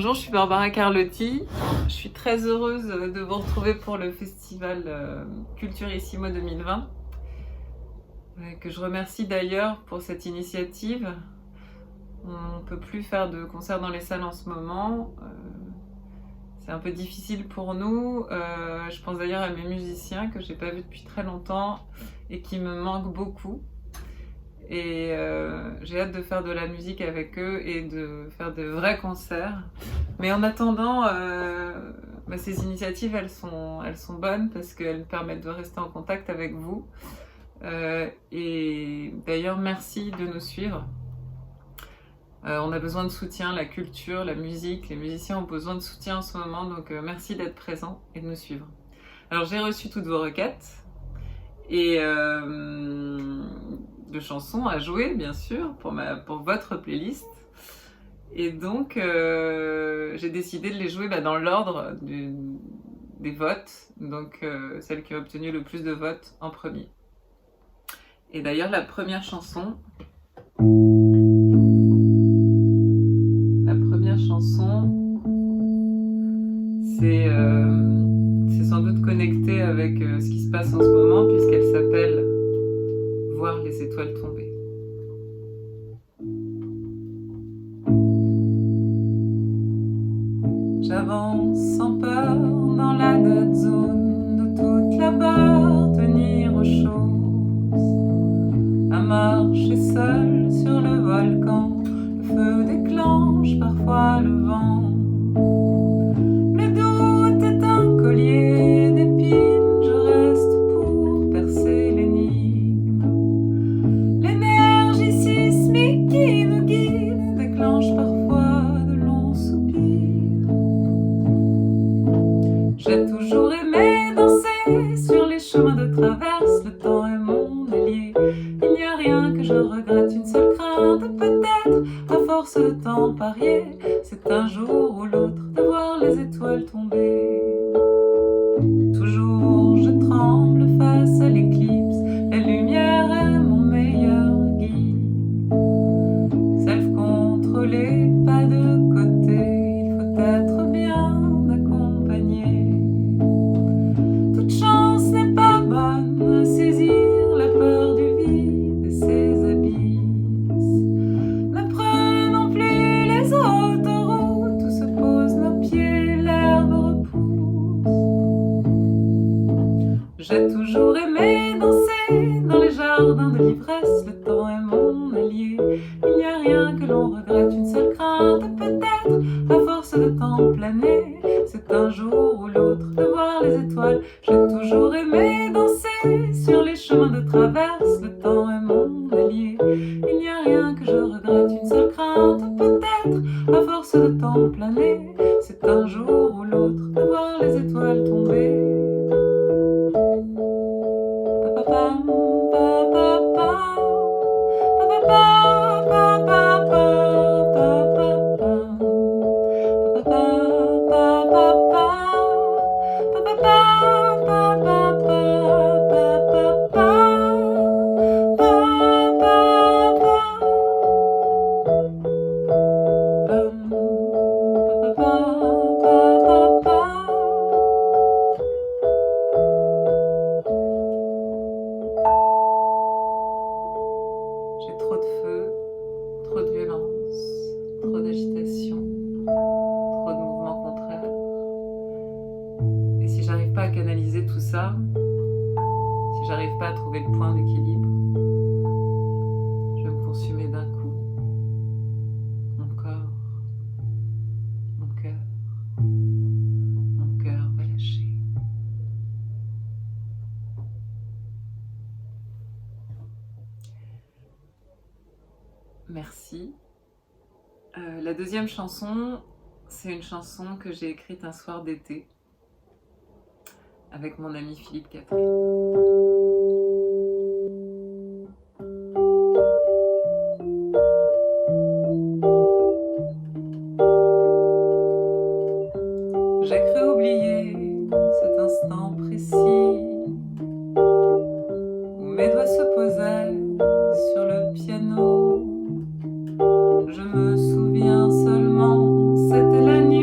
Bonjour, je suis Barbara Carlotti. Je suis très heureuse de vous retrouver pour le festival Culturissimo 2020, que je remercie d'ailleurs pour cette initiative. On ne peut plus faire de concerts dans les salles en ce moment. C'est un peu difficile pour nous. Je pense d'ailleurs à mes musiciens que je n'ai pas vus depuis très longtemps et qui me manquent beaucoup. Et j'ai hâte de faire de la musique avec eux et de faire de vrais concerts. Mais en attendant, ces initiatives, elles sont bonnes parce qu'elles me permettent de rester en contact avec vous. Et d'ailleurs, merci de nous suivre. On a besoin de soutien, la culture, la musique, les musiciens ont besoin de soutien en ce moment, donc merci d'être présents et de nous suivre. Alors j'ai reçu toutes vos requêtes et de chansons à jouer, bien sûr, pour votre playlist. Et donc, j'ai décidé de les jouer dans l'ordre des votes, donc celle qui a obtenu le plus de votes en premier. Et d'ailleurs, la première chanson, c'est sans doute connecté avec ce qui se passe en ce moment, puisqu'elle s'appelle « Voir les étoiles tomber ». J'avance sans peur dans la dead zone de toute la barre, tenir aux choses, à marcher seul sur le volcan, le feu déclenche parfois le vent. Le doute est un collier d'épines, je reste pour percer l'énigme. L'énergie sismique qui nous guide déclenche parfois de longs soupirs. J'ai toujours aimé danser sur les chemins de traverse, le temps est mon allié. Il n'y a rien que je regrette, une seule crainte peut-être, à force de temps parier, c'est un jour ou l'autre de voir les étoiles tomber. Toujours je tremble face à l'éclipse, la lumière est mon meilleur guide. Self-contrôlé, pas de côté, il faut être bien accompagné. Toute chance n'est pas bonne à saisir la peur du vide et ses abysses. Ne prenons plus les autoroutes où se posent nos pieds, l'herbe repousse. J'ai toujours aimé danser dans les jardins de l'ivresse, le temps est mon allié. Il n'y a rien que l'on regrette, une seule crainte peut-être, à force de temps planer, c'est un jour ou l'autre de voir les étoiles. J'ai toujours aimé danser sur les chemins de traverse, le temps est mon allié. Il n'y a rien que je regrette, une seule crainte peut-être, à force de temps planer, c'est un jour ou l'autre de voir les étoiles tomber. Pa-pa-pam, pa-pa-pam, pa-pa-pam, pa-pa-pam, pa-pa-pam, pa-pa-pam, j'ai trop de feu, trop de violence, trop d'agitation, trop de mouvements contraires. Et si j'arrive pas à canaliser tout ça, si j'arrive pas à trouver le point d'équilibre, je vais me consumer d'un coup. Mon corps, mon cœur va lâcher. Merci. La deuxième chanson, c'est une chanson que j'ai écrite un soir d'été avec mon ami Philippe Catherine. J'ai cru oublier cet instant précis où mes doigts se posaient sur le piano. Je me souviens seulement, c'était la nuit.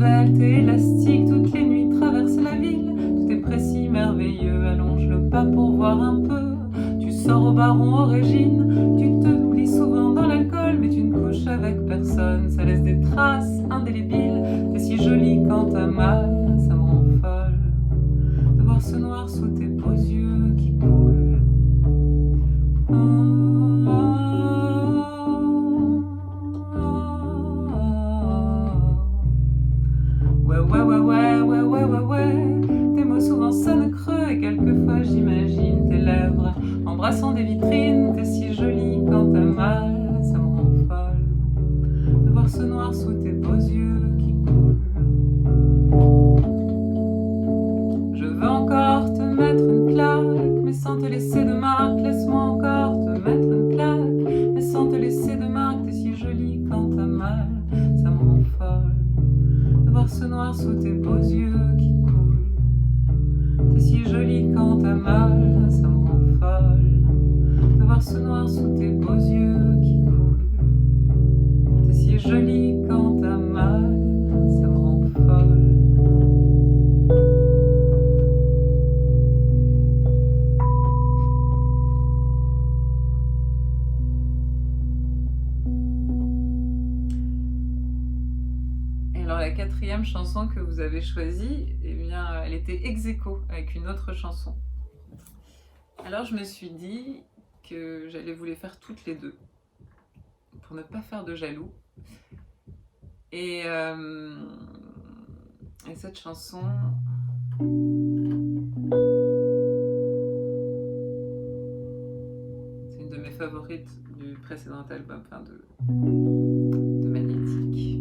svelte et élastique, toutes les nuits traverse la ville. Tout est précis, merveilleux, allonge le pas pour voir un peu. Tu sors au baron, au Régine, tu te oublies souvent dans l'alcool, mais tu ne couches avec personne, ça laisse des traces indélébiles. T'es si jolie quand t'as mal, ça me rend folle de voir ce noir sous tes beaux yeux qui coulent. Ouais. Tes mots souvent sonnent creux et quelquefois j'imagine tes lèvres embrassant des vitrines. T'es si jolie quand t'as mal, ça me rend folle de voir ce noir sous tes beaux yeux qui coulent. Je veux encore te mettre une claque, mais sans te laisser de marque. Laisse-moi encore te mettre une claque, mais sans te laisser de marque. T'es si jolie quand t'as mal, ça me rend folle de voir ce noir sous tes beaux yeux qui coulent. T'es si jolie quand t'as mal, ça me rend folle de voir ce noir sous tes beaux yeux qui coulent. T'es si jolie quand t'as mal, ça me rend folle. La quatrième chanson que vous avez choisie, eh bien, elle était ex aequo avec une autre chanson. Alors je me suis dit que j'allais vous les faire toutes les deux, pour ne pas faire de jaloux. Et cette chanson... c'est une de mes favorites du précédent album, enfin de Magnétique.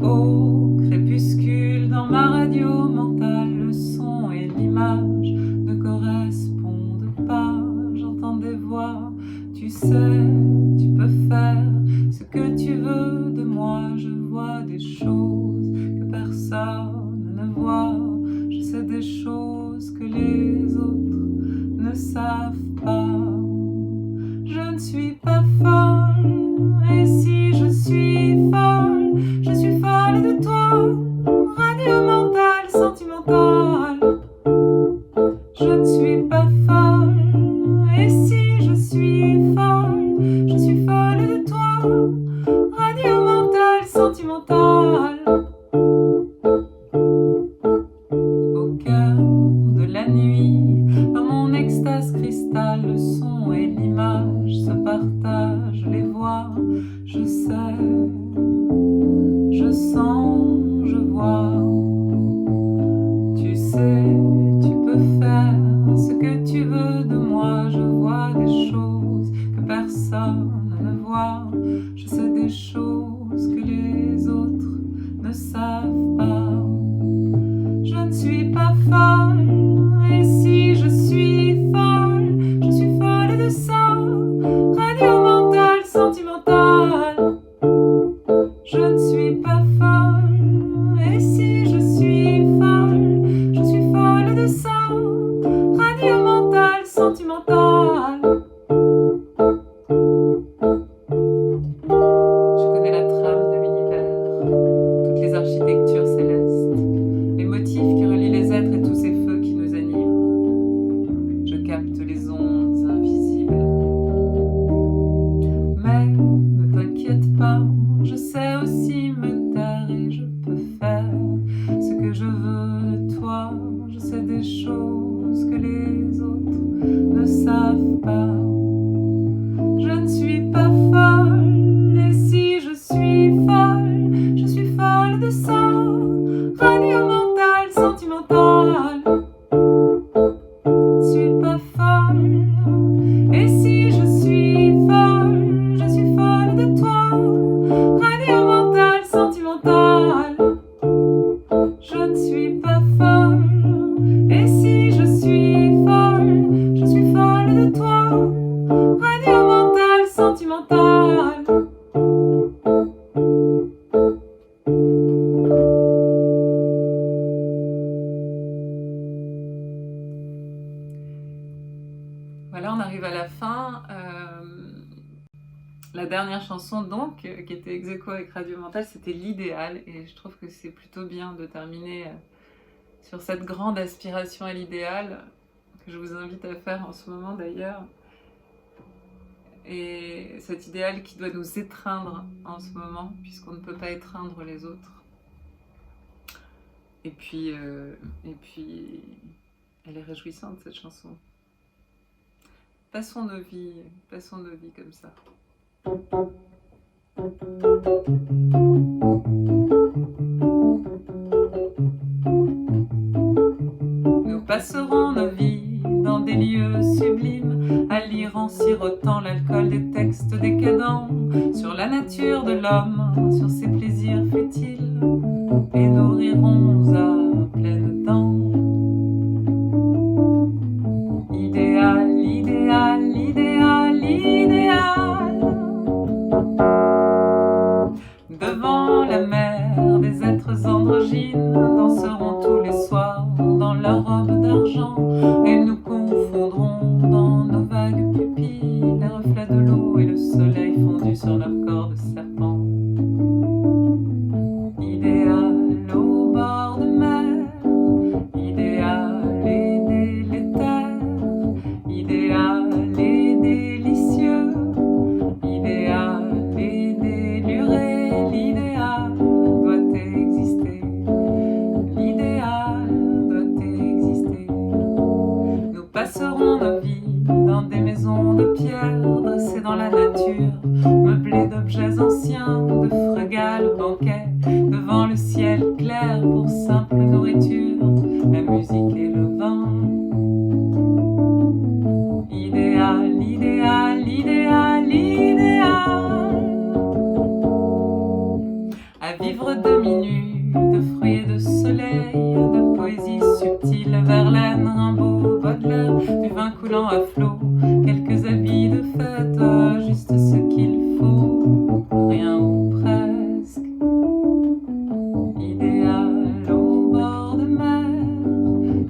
Au crépuscule, dans ma radio mentale, le son et l'image ne correspondent pas. J'entends des voix, tu sais, tu peux faire ce que tu veux de moi. Je vois des choses que personne ne voit. Je sais des choses que les autres ne savent pas. Je ne suis pas folle, et si je suis folle, je suis folle de toi. Radio mentale, sentimentale. Je ne suis pas folle, et si je suis folle, je suis folle de toi. Radio mentale, sentimentale. Au cœur de la nuit, dans mon extase cristal, le son et l'image se partagent, les voix, je sais, je sens, je vois. Tu sais, tu peux faire ce que tu veux de moi. Je vois des choses que personne ne voit. Je sais des choses que les autres ne savent pas. Je ne suis pas folle, et si je suis folle, je suis folle de ça. Radio mentale, sentimentale. Je ne suis pas folle, et si je suis folle, je suis folle de ça. Radio mentale, sentimentale. Je connais la trame de l'univers, toutes les architectures célestes. La dernière chanson, donc, qui était ex aequo avec Radio Mental, c'était l'idéal. Et je trouve que c'est plutôt bien de terminer sur cette grande aspiration à l'idéal, que je vous invite à faire en ce moment d'ailleurs. Et cet idéal qui doit nous étreindre en ce moment, puisqu'on ne peut pas étreindre les autres. Et puis, elle est réjouissante, cette chanson. Passons nos vies comme ça. Nous passerons nos vies dans des lieux sublimes, à lire en sirotant l'alcool des textes décadents, sur la nature de l'homme, sur ses plaisirs futiles, et nous rirons à pleines dents. Idéal, idéal, idéal, idéal. Devant la mer, des êtres androgynes danseront tous les soirs dans leur robe d'argent, et nous confondrons dans nos vagues pupilles les reflets de l'eau et le soleil fondu sur leur corps de serpent. Idéal au bord de mer, idéal et délétère, idéal et délicieux, idéal et déluré, l'idéal doit exister, l'idéal doit exister. Nous passerons nos vies dans des maisons de pierre, dressées dans la nature, meublées d'objets anciens, de frugales banquets, devant le ciel clair pour simple nourriture, la musique et le vin. Idéal, idéal, idéal, idéal. À vivre demi-nu, de fruits et de soleil, de poésie subtile, Verlaine, Rimbaud, Baudelaire, du vin coulant à flot, quelques habits de fête, juste ce qu'il faut, rien ou presque. Idéal au bord de mer,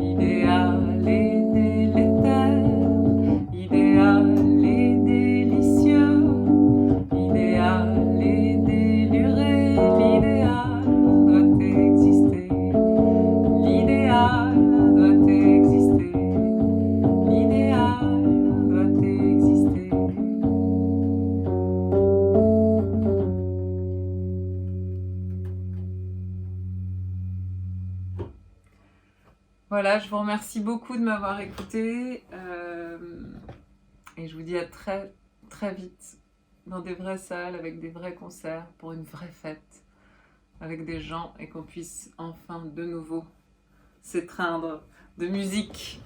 idéal et délétère, idéal et délicieux, idéal et déluré, l'idéal doit exister, l'idéal doit exister, l'idéal doit exister. Voilà, je vous remercie beaucoup de m'avoir écouté et je vous dis à très très vite dans des vraies salles, avec des vrais concerts, pour une vraie fête, avec des gens, et qu'on puisse enfin de nouveau s'étreindre de musique.